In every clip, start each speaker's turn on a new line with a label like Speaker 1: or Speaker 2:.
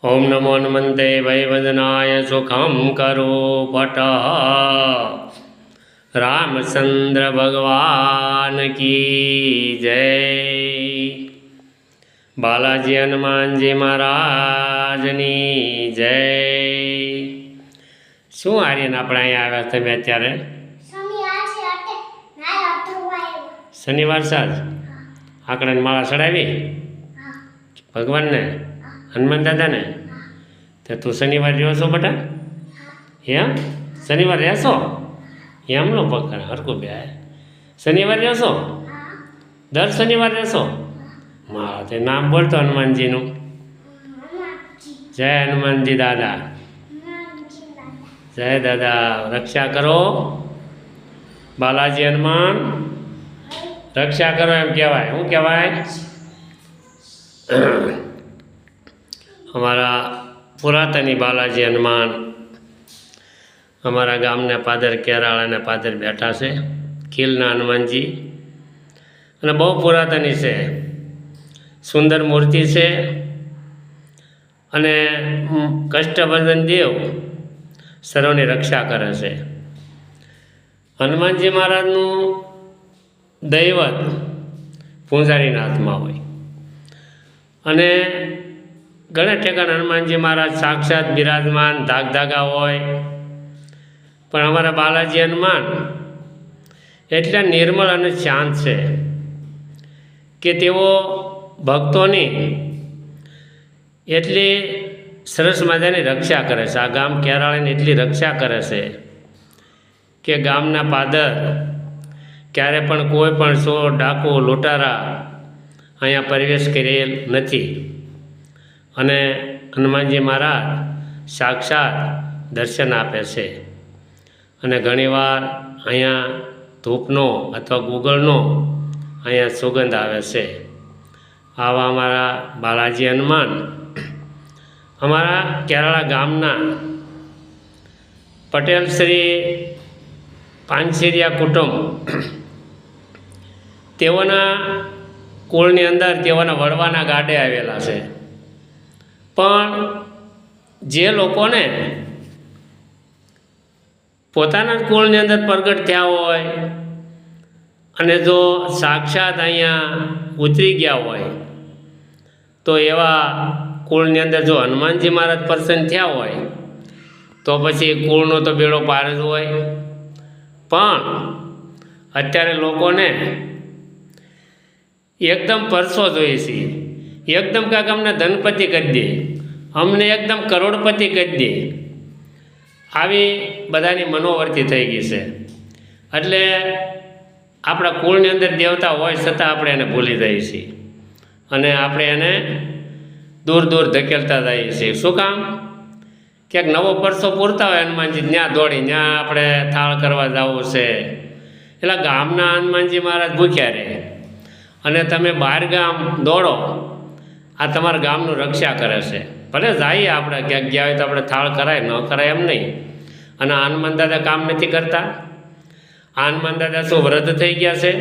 Speaker 1: ओम नमो हनुमते वैवदनाय सुखम करो पट। रामचंद्र भगवान की जय। बालाजी हनुमान जी महाराजनी जय। शू आर्यन अपने अहीं आव्या तमे अत्यारे? शनिवार साज आकड़ा माला चढ़ावी भगवान ने हनुमान दादा ने। तो तू शनिवार रहो छो बेटा? एम शनिवार रहशो एम नो पकड़ हरको बे शनिवार रहशो दर शनिवार रहशो। मारा ते नाम बोलतो हनुमान जी नु। जय हनुमान जी दादा। जय दादा। रक्षा करो बालाजी हनुमान रक्षा करो एम कहवाय। हूँ कहवाय? हमारा पुरातनी बालाजी हनुमान हमारा गाम ने पादर केराला ने पादर बैठा से खीलना हनुमान जी અને બહુ પુરાતની છે, સુંદર મૂર્તિ છે અને કષ્ટભંજન દેવ સર્વની રક્ષા કરે છે। હનુમાનજી મહારાજનું દૈવત પૂંજારીના હાથમાં હોય અને ઘણા ઠેકાણ હનુમાનજી महाराज साक्षात विराजमान धाग धागा होय, पण अमारा बालाजी हनुमान एटला निर्मल अने शांत छे के तेओ भक्तोनी एटली सरस मजानी रक्षा करे छे। आ गाम केराळानी एटली रक्षा करे छे के गामना पादर क्यारे पण कोई पण चोर डाकू लूंटारा अहींया प्रवेश करेल नथी अने हनुमानजी महाराज साक्षात दर्शन आपे छे अने घणीवार अहींया धूपनो अथवा गूगलनो अहींया सुगंध आवे छे। आवा अमारा बालाजी हनुमान अमारा केराळा गामना पटेल श्री पानसिरिया कुटुंब तेओना कुळनी अंदर तेओना वडवाना गाडे आवेला छे। पण जे लोकोने पोताना कुळनी अंदर प्रगट थया होय अने जो साक्षात अहींया उतरी गया होय तो एवा कुळनी अंदर जो हनुमानजी महाराज प्रसन्न थया होय तो पछी कुळनो तो बेड़ो पार ज होय। पण अत्यारे लोकोने एकदम परसो जोईए छे, एकदम काक अमने धनपति कर दे, अमने एकदम करोड़पति कर दे, आवी बधानी मनोवर्ती थई गई छे। एटले आपणा कुळनी अंदर देवता होय छतां आपणे एने भूली जईए छीए अने आपणे एने दूर दूर धकेलता जईए छीए। शुं काम? क्यांक नवो परसो पूरता होय हनुमानजी न्या दौड़ी न्या आपणे थाळ करवा जावुं छे एटले गामना हनुमानजी महाराज भूख्या रहे अने तमे बहार गाम दौड़ो आ तमारा गामनु रक्षा करे छे। भले जाइए आपणे क्यांक गया होय तो आपणे थाळ कराय न कराय एम नहीं। अने हनुमान दादा काम नथी करता। हनुमान दादा शुं वृद्ध थई गया छे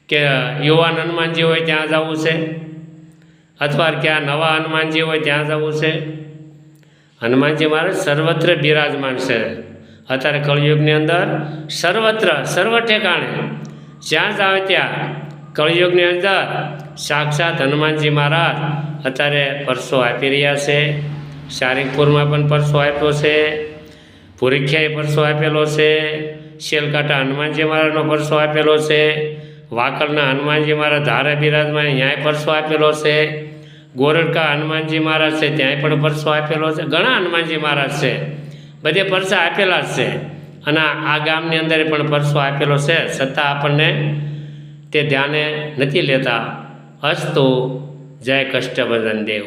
Speaker 1: के युवान हनुमानजी होय त्यां जवुं छे अथवा क्या नवा हनुमानजी होय त्यां जवुं छे? हनुमानजी महाराज सर्वत्र बिराजमान छे। अत्यारे कलियुगनी अंदर सर्वत्र सर्व ठेकाणे ज्यां जाओ त्यां कलियुगनी अंदर साक्षात हनुमानजी महाराज अत्यारे परसो आपी रह्या छे। सारंगपुरमां पण परसो आप्यो छे, पुरीख्याए परसो आपेलो छे, शेलकाटा हनुमानजी महाराजनो परसो आपेलो छे, वाकलना हनुमानजी महाराज धारे बिराजमान न्याय परसो आपेलो छे, गोरडका हनुमानजी महाराज छे त्यां पण परसो आपेलो छे। घणा हनुमानजी महाराज छे, बधे परसा आपेला छे अने आ गामनी अंदर पण परसो आपेलो छे छतां आपणने ते ध्याने नहीं लेता। अस्तु। जय कष्टभंजन देव।